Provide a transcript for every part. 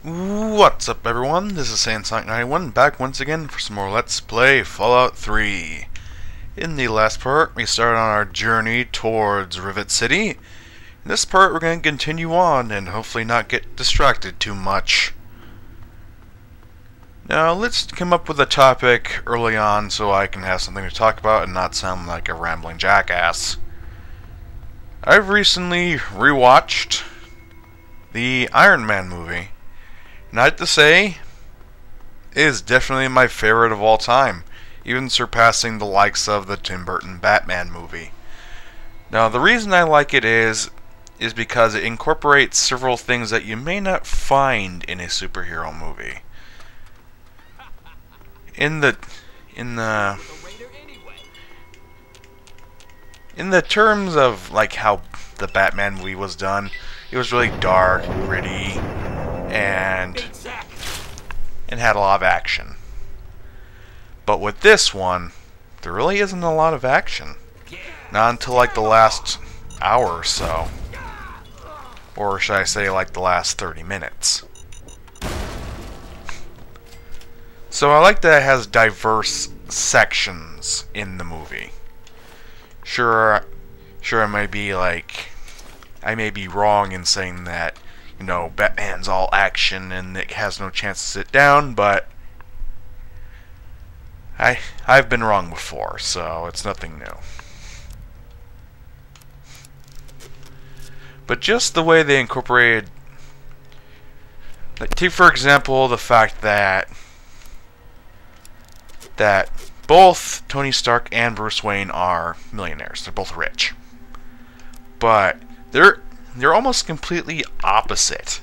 What's up, everyone? This is Saiyan back once again for some more Let's Play Fallout 3. In the last part, we started on our journey towards Rivet City. In this part, we're going to continue on and hopefully not get distracted too much. Now, let's come up with a topic early on so I can have something to talk about and not sound like a rambling jackass. I've recently rewatched the Iron Man movie. And I have to say, it is definitely my favorite of all time, even surpassing the likes of the Tim Burton Batman movie. Now, the reason I like it is because it incorporates several things that you may not find in a superhero movie. In the terms of like how the Batman movie was done, it was really dark, gritty, and had a lot of action. But with this one, there really isn't a lot of action. Not until like the last hour or so. Or should I say like the last 30 minutes. So I like that it has diverse sections in the movie. Sure I may be wrong in saying that, you know, Batman's all action and it has no chance to sit down, but I've been wrong before, so it's nothing new. But just the way they incorporated, like, take for example the fact that both Tony Stark and Bruce Wayne are millionaires. They're both rich. But they're almost completely opposite.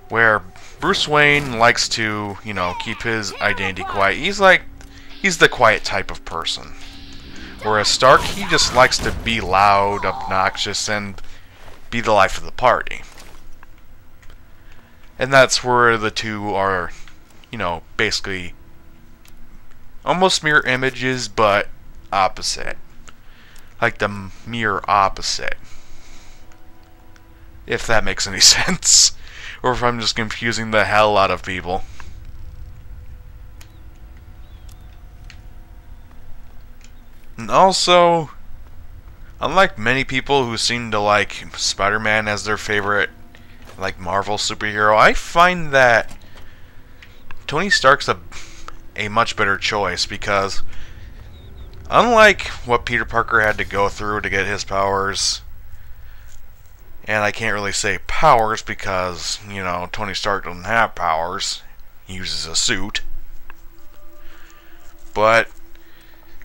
Where Bruce Wayne likes to, you know, keep his identity quiet. He's the quiet type of person. Whereas Stark, he just likes to be loud, obnoxious, and be the life of the party. And that's where the two are, you know, basically almost mirror images, but opposite. Like the mirror opposite. If that makes any sense. Or if I'm just confusing the hell out of people. And also, unlike many people who seem to like Spider-Man as their favorite, like, Marvel superhero, I find that Tony Stark's a much better choice because unlike what Peter Parker had to go through to get his powers, and I can't really say powers because, you know, Tony Stark doesn't have powers. He uses a suit. But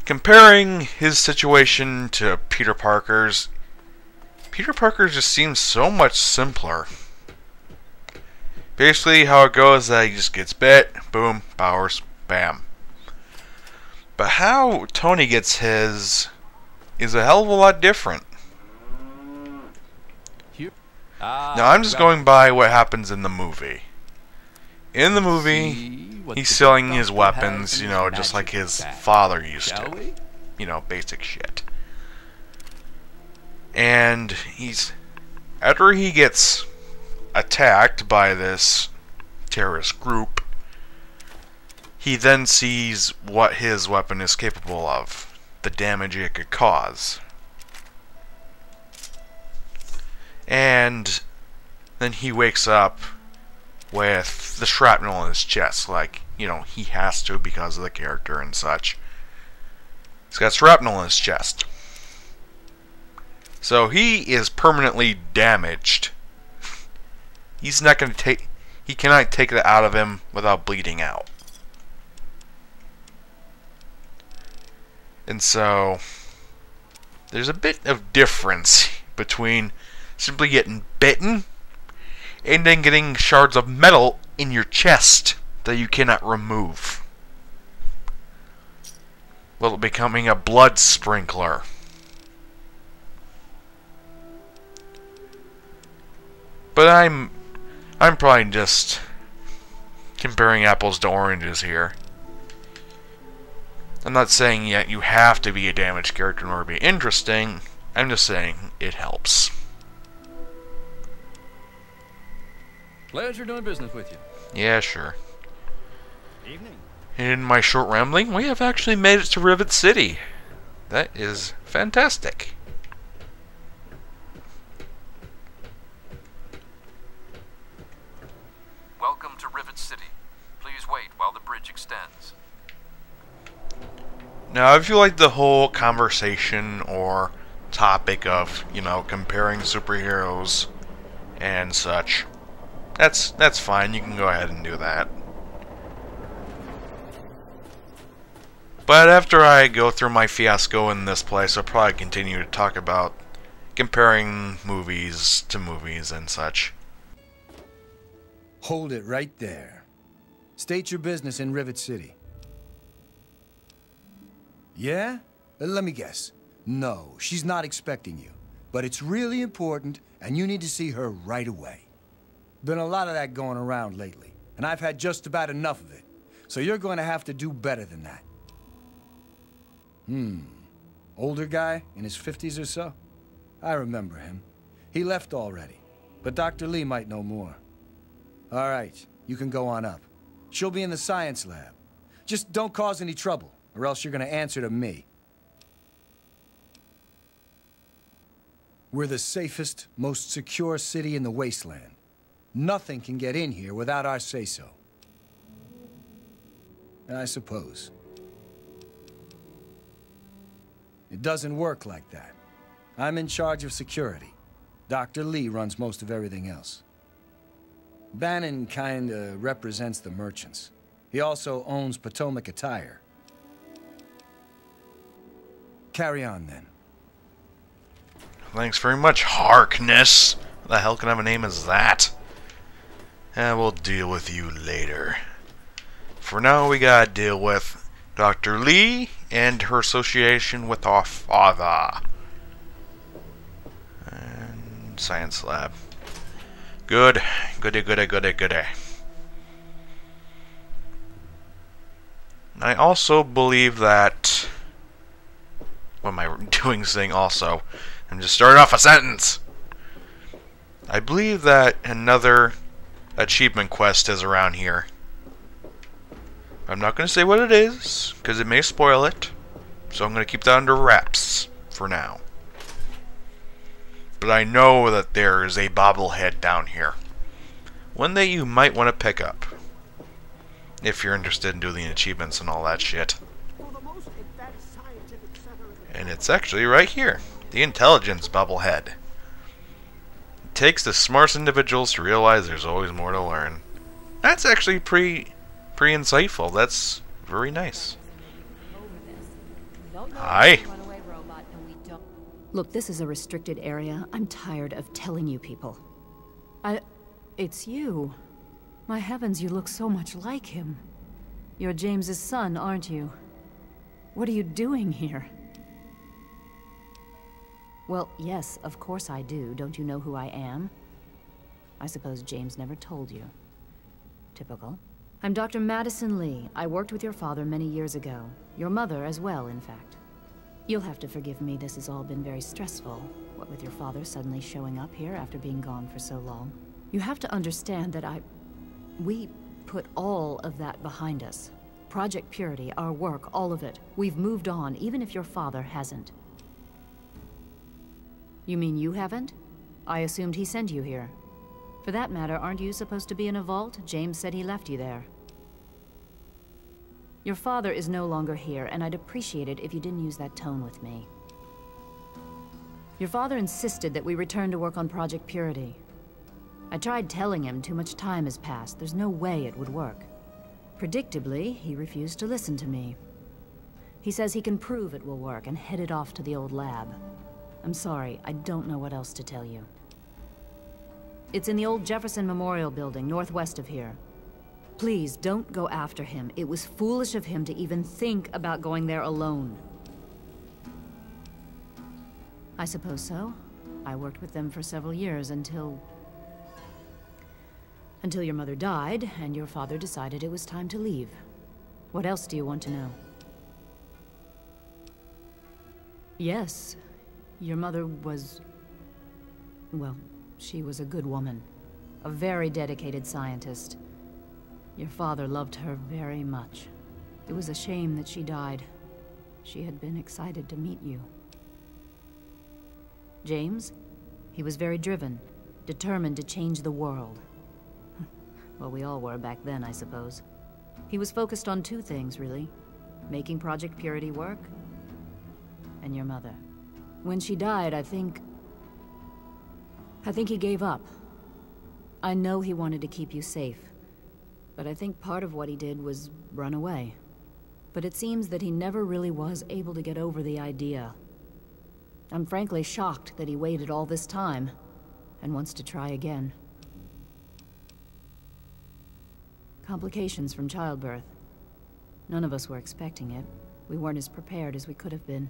comparing his situation to Peter Parker's just seems so much simpler. Basically, how it goes is that he just gets bit, boom, powers, bam. But how Tony gets his is a hell of a lot different. Now, I'm just going by what happens in the movie. In the movie, he's selling his weapons, you know, just like his father used to. You know, basic shit. And after he gets attacked by this terrorist group, he then sees what his weapon is capable of, the damage it could cause. And then he wakes up with the shrapnel in his chest, like, you know, he has to because of the character and such. He's got shrapnel in his chest. So he is permanently damaged. He's not going to he cannot take it out of him without bleeding out. And so there's a bit of difference between simply getting bitten and then getting shards of metal in your chest that you cannot remove. Well, becoming a blood sprinkler. But I'm probably just comparing apples to oranges here. I'm not saying yet you have to be a damaged character in order to be interesting. I'm just saying it helps. Pleasure doing business with you. Yeah, sure. Evening. In my short rambling, we have actually made it to Rivet City. That is fantastic. Welcome to Rivet City. Please wait while the bridge extends. Now, if you like the whole conversation or topic of, comparing superheroes and such, that's fine. You can go ahead and do that. But after I go through my fiasco in this place, I'll probably continue to talk about comparing movies to movies and such. Hold it right there. State your business in Rivet City. Yeah? Let me guess. No, she's not expecting you. But it's really important, and you need to see her right away. Been a lot of that going around lately, and I've had just about enough of it. So you're going to have to do better than that. Older guy, in his 50s or so? I remember him. He left already, but Dr. Lee might know more. All right, you can go on up. She'll be in the science lab. Just don't cause any trouble, or else you're gonna answer to me. We're the safest, most secure city in the wasteland. Nothing can get in here without our say-so. I suppose. It doesn't work like that. I'm in charge of security. Dr. Lee runs most of everything else. Bannon kinda represents the merchants. He also owns Potomac Attire. Carry on, then. Thanks very much, Harkness. What the hell kind of a name is that? And we'll deal with you later. For now, we gotta deal with Dr. Lee and her association with our father. And science lab. Good. Goody, goody, goody, goody. I also believe that... What am I doing saying also? I'm just starting off a sentence. I believe that another achievement quest is around here. I'm not going to say what it is, because it may spoil it. So I'm going to keep that under wraps for now. But I know that there is a bobblehead down here. One that you might want to pick up. If you're interested in doing the achievements and all that shit. And it's actually right here. The intelligence bobblehead. It takes the smartest individuals to realize there's always more to learn. That's actually pretty insightful. That's very nice. Hi. Look, this is a restricted area. I'm tired of telling you people. It's you. My heavens, you look so much like him. You're James's son, aren't you? What are you doing here? Well, yes, of course I do. Don't you know who I am? I suppose James never told you. Typical. I'm Dr. Madison Lee. I worked with your father many years ago. Your mother as well, in fact. You'll have to forgive me, this has all been very stressful. What with your father suddenly showing up here after being gone for so long. You have to understand that we put all of that behind us. Project Purity, our work, all of it. We've moved on, even if your father hasn't. You mean you haven't? I assumed he sent you here. For that matter, aren't you supposed to be in a vault? James said he left you there. Your father is no longer here, and I'd appreciate it if you didn't use that tone with me. Your father insisted that we return to work on Project Purity. I tried telling him too much time has passed. There's no way it would work. Predictably, he refused to listen to me. He says he can prove it will work and headed off to the old lab. I'm sorry, I don't know what else to tell you. It's in the old Jefferson Memorial Building, northwest of here. Please, don't go after him. It was foolish of him to even think about going there alone. I suppose so. I worked with them for several years until your mother died, and your father decided it was time to leave. What else do you want to know? Yes, your mother was... well, she was a good woman. A very dedicated scientist. Your father loved her very much. It was a shame that she died. She had been excited to meet you. James? He was very driven, determined to change the world. Well, we all were back then, I suppose. He was focused on two things, really. Making Project Purity work, and your mother. When she died, I think he gave up. I know he wanted to keep you safe, but I think part of what he did was run away. But it seems that he never really was able to get over the idea. I'm frankly shocked that he waited all this time, and wants to try again. Complications from childbirth. None of us were expecting it. We weren't as prepared as we could have been.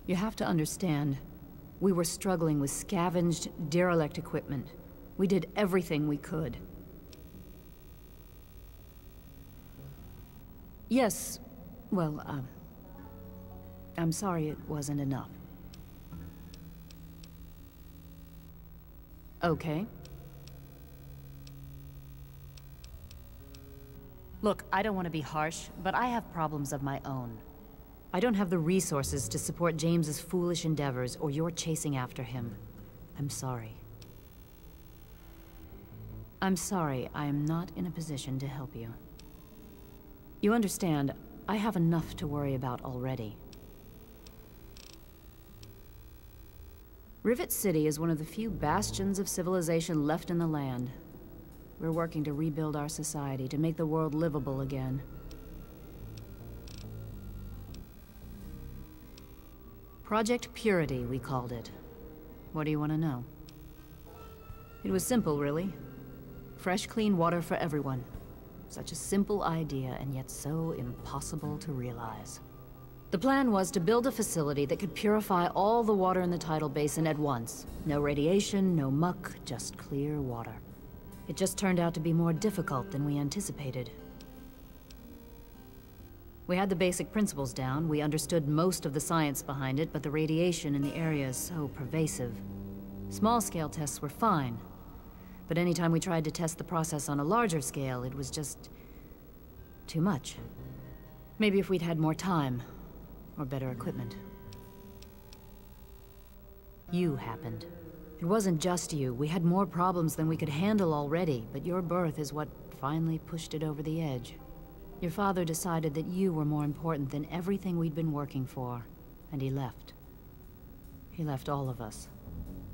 You have to understand, we were struggling with scavenged, derelict equipment. We did everything we could. Yes, well, I'm sorry it wasn't enough. Okay. Look, I don't want to be harsh, but I have problems of my own. I don't have the resources to support James's foolish endeavors, or your chasing after him. I'm sorry. I'm sorry, I am not in a position to help you. You understand, I have enough to worry about already. Rivet City is one of the few bastions of civilization left in the land. We're working to rebuild our society, to make the world livable again. Project Purity, we called it. What do you want to know? It was simple, really. Fresh, clean water for everyone. Such a simple idea, and yet so impossible to realize. The plan was to build a facility that could purify all the water in the tidal basin at once. No radiation, no muck, just clear water. It just turned out to be more difficult than we anticipated. We had the basic principles down, we understood most of the science behind it, but the radiation in the area is so pervasive. Small-scale tests were fine, but anytime we tried to test the process on a larger scale, it was just too much. Maybe if we'd had more time, or better equipment. You happened. It wasn't just you. We had more problems than we could handle already, but your birth is what finally pushed it over the edge. Your father decided that you were more important than everything we'd been working for, and he left. He left all of us.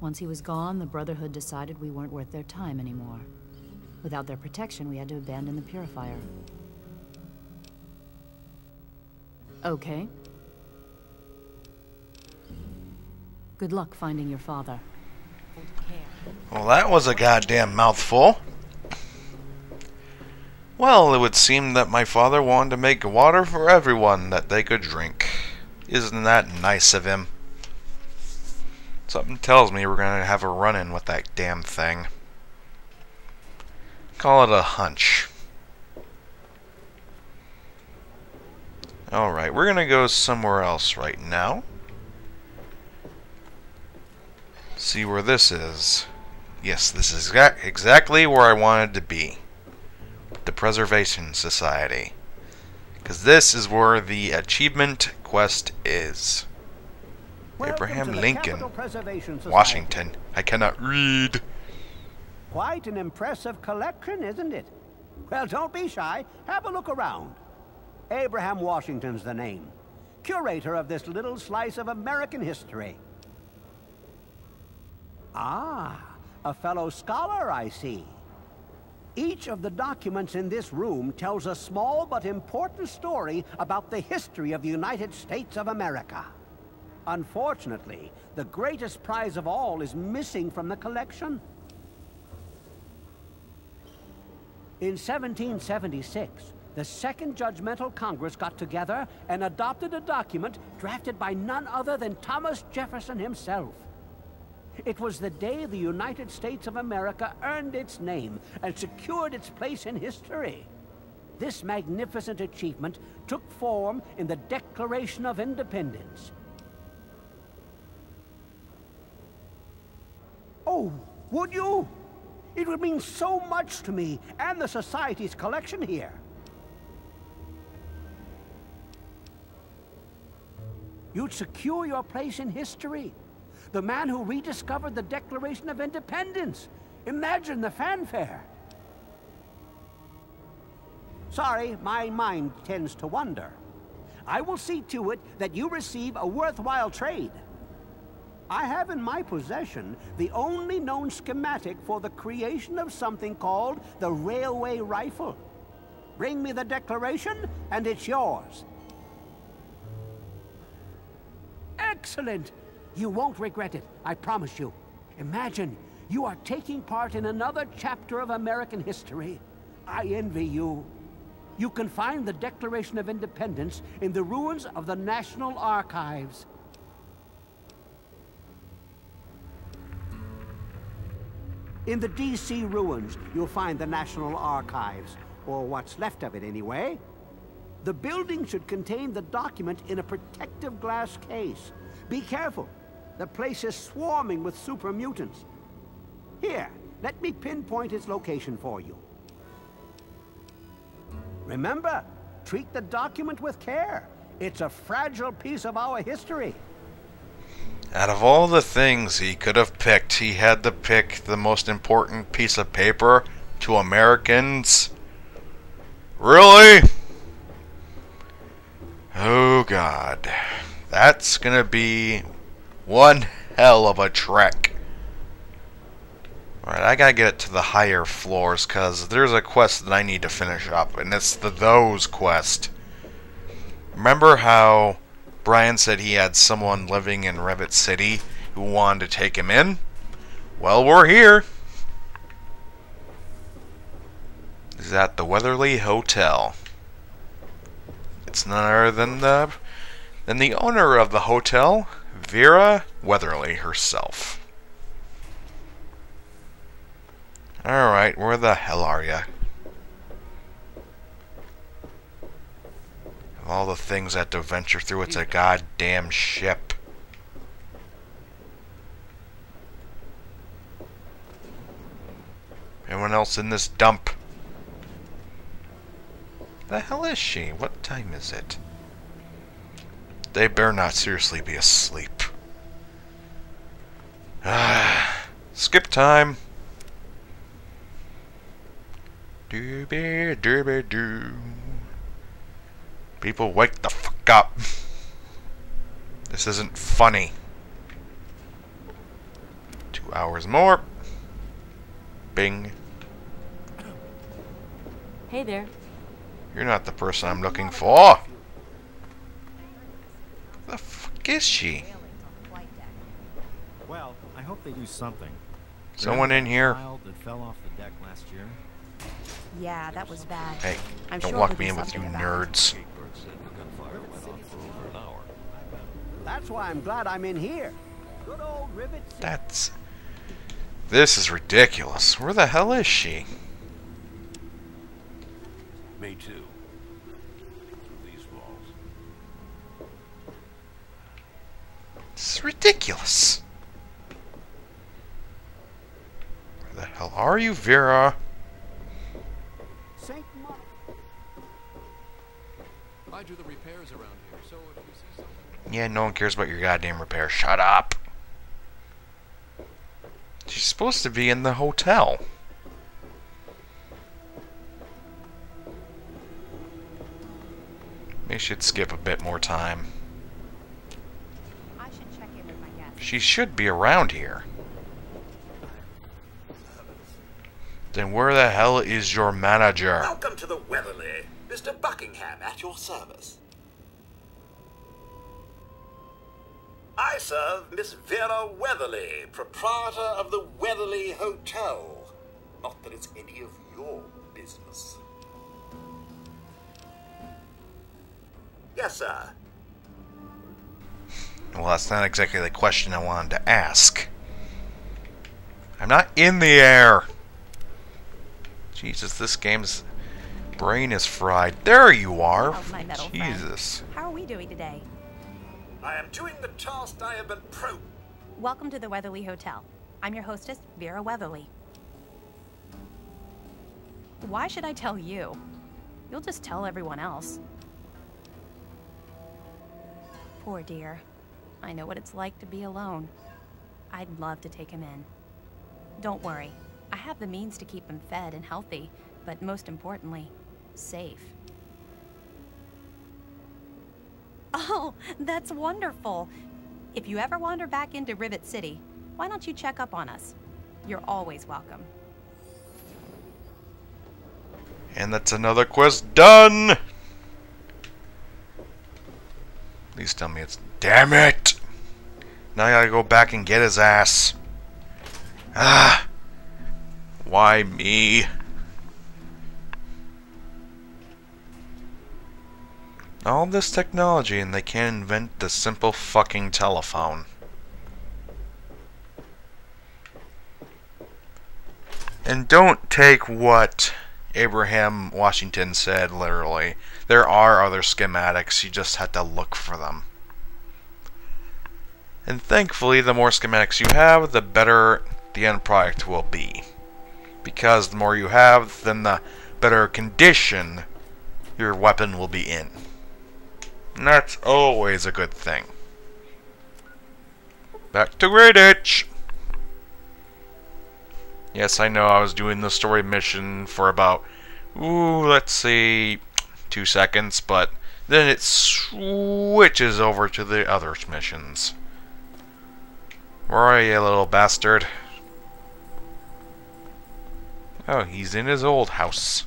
Once he was gone, the Brotherhood decided we weren't worth their time anymore. Without their protection, we had to abandon the Purifier. Okay. Good luck finding your father. Well, that was a goddamn mouthful. Well, it would seem that my father wanted to make water for everyone that they could drink. Isn't that nice of him? Something tells me we're gonna have a run-in with that damn thing. Call it a hunch. Alright, we're gonna go somewhere else right now. See where this is. Yes, this is exactly where I wanted to be. The Preservation Society. Because this is where the achievement quest is. Abraham Lincoln, Washington. I cannot read. Quite an impressive collection, isn't it? Well, don't be shy. Have a look around. Abraham Washington's the name. Curator of this little slice of American history. Ah, a fellow scholar, I see. Each of the documents in this room tells a small but important story about the history of the United States of America. Unfortunately, the greatest prize of all is missing from the collection. In 1776, the Second Judgmental Congress got together and adopted a document drafted by none other than Thomas Jefferson himself. It was the day the United States of America earned its name and secured its place in history. This magnificent achievement took form in the Declaration of Independence. Oh, would you? It would mean so much to me and the Society's collection here. You'd secure your place in history. The man who rediscovered the Declaration of Independence. Imagine the fanfare. Sorry, my mind tends to wander. I will see to it that you receive a worthwhile trade. I have in my possession the only known schematic for the creation of something called the railway rifle. Bring me the Declaration, and it's yours. Excellent! You won't regret it, I promise you. Imagine, you are taking part in another chapter of American history. I envy you. You can find the Declaration of Independence in the ruins of the National Archives. In the D.C. ruins, you'll find the National Archives, or what's left of it anyway. The building should contain the document in a protective glass case. Be careful. The place is swarming with super mutants. Here, let me pinpoint its location for you. Remember, treat the document with care. It's a fragile piece of our history. Out of all the things he could have picked, he had to pick the most important piece of paper to Americans. Really? Oh God. That's gonna be one hell of a trek. Alright, I gotta get it to the higher floors, because there's a quest that I need to finish up, and it's the Those quest. Remember how Brian said he had someone living in Rivet City who wanted to take him in? Well, we're here. This is at the Weatherly Hotel. It's none other than the owner of the hotel, Vera Weatherly herself. Alright, where the hell are ya? Of all the things I have to venture through, it's a goddamn ship. Anyone else in this dump? The hell is she? What time is it? They better not seriously be asleep. Skip time. Doobie doobie doo. People, wake the fuck up. This isn't funny. 2 hours more. Bing. Hey there. You're not the person I'm looking for. The fuck is she? Well, I hope they do something. Someone in here. Child that fell off the deck last year. Yeah, that was bad. Hey, I'm don't sure lock we'll me do in with you something about it. nerds. That's why I'm glad I'm in here. Good old Rivet City. This is ridiculous. Where the hell is she? Me too. These walls. This is ridiculous. Where the hell are you, Vera? Saint Mar- I do the repairs around here, so if you see something. Yeah, no one cares about your goddamn repair. Shut up. She's supposed to be in the hotel. Maybe I should skip a bit more time. I should check in with my guests. She should be around here. Then where the hell is your manager? Welcome to the Weatherly. Mr. Buckingham at your service. I serve Miss Vera Weatherly, proprietor of the Weatherly Hotel. Not that it's any of your business. Yes, sir. Well, that's not exactly the question I wanted to ask. I'm not in the air. Jesus, this game's brain is fried. There you are. Oh, my metal Jesus. friend. How are we doing today? I am doing the task I have been Welcome to the Weatherly Hotel. I'm your hostess, Vera Weatherly. Why should I tell you? You'll just tell everyone else. Poor dear. I know what it's like to be alone. I'd love to take him in. Don't worry. I have the means to keep him fed and healthy, but most importantly, safe. Oh, that's wonderful. If you ever wander back into Rivet City, why don't you check up on us? You're always welcome. And that's another quest done! Please tell me it's... Damn it! Now I gotta go back and get his ass. Ah! Why me? All this technology and they can't invent the simple fucking telephone. And don't take what Abraham Washington said literally. There are other schematics, you just have to look for them. And thankfully, the more schematics you have, the better the end product will be. Because the more you have, then the better condition your weapon will be in. And that's always a good thing. Back to Greenwich! Yes, I know I was doing the story mission for about, let's see, 2 seconds, but then it switches over to the other missions. Where are you, little bastard? Oh, he's in his old house.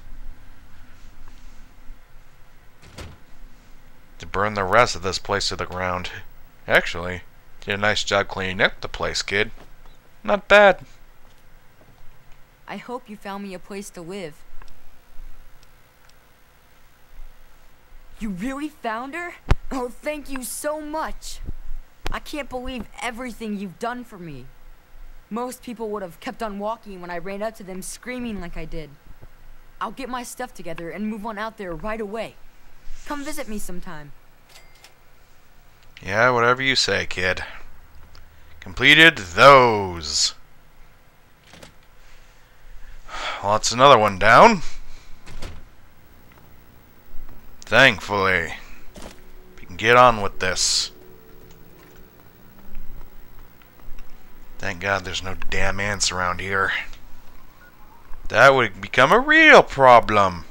To burn the rest of this place to the ground. Actually, did a nice job cleaning up the place, kid. Not bad. I hope you found me a place to live. You really found her? Oh, thank you so much. I can't believe everything you've done for me. Most people would have kept on walking when I ran up to them screaming like I did. I'll get my stuff together and move on out there right away. Come visit me sometime. Yeah, whatever you say, kid. Completed those. Well, that's another one down. Thankfully. We can get on with this. Thank God there's no damn ants around here. That would become a real problem.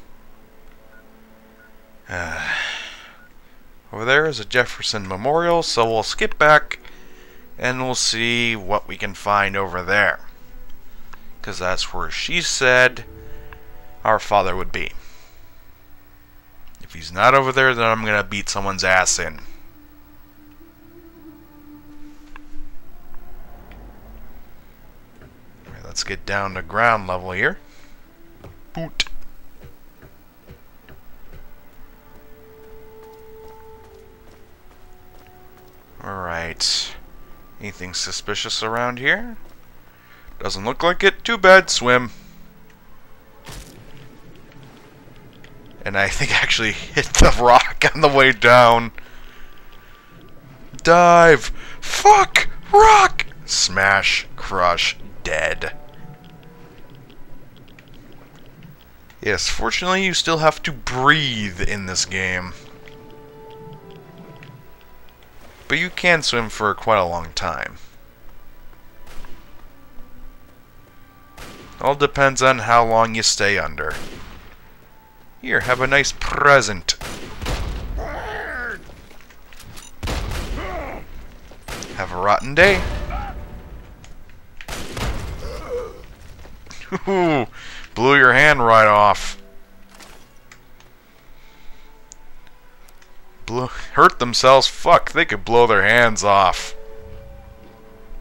Over there is a Jefferson Memorial, so we'll skip back and we'll see what we can find over there. Because that's where she said our father would be. If he's not over there, then I'm going to beat someone's ass in. Alright, let's get down to ground level here. Boot. Alright. Anything suspicious around here? Doesn't look like it. Too bad. Swim. And I think I actually hit the rock on the way down. Dive. Fuck. Rock. Smash. Crush. Dead. Yes, fortunately you still have to breathe in this game. But you can swim for quite a long time. All depends on how long you stay under. Here, have a nice present. Have a rotten day. Ooh, blew your hand right off. Hurt themselves? Fuck, they could blow their hands off.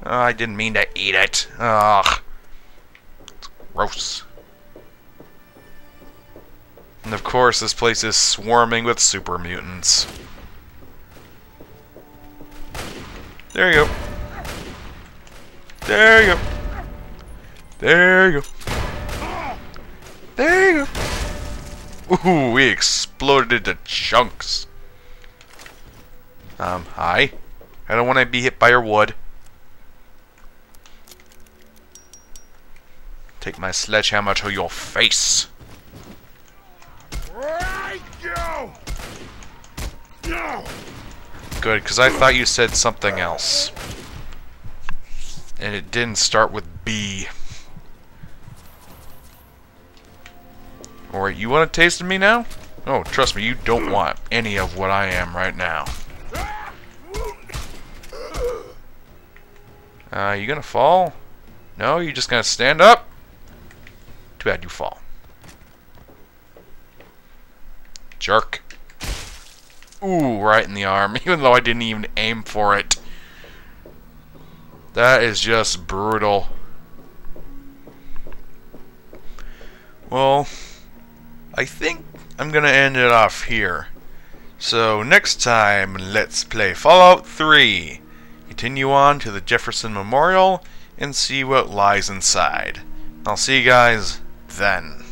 Oh, I didn't mean to eat it. Ugh. It's gross. And of course, this place is swarming with super mutants. There you go. There you go. There you go. There you go. Ooh, we exploded into chunks. Hi. I don't want to be hit by your wood. Take my sledgehammer to your face. Good, because I thought you said something else. And it didn't start with B. Alright, you want a taste of me now? Oh, trust me, you don't want any of what I am right now. You gonna fall? No, you just gonna stand up? Too bad you fall. Jerk. Ooh, right in the arm, even though I didn't even aim for it. That is just brutal. Well, I think I'm gonna end it off here. So next time, let's play Fallout 3. Continue on to the Jefferson Memorial and see what lies inside. I'll see you guys then.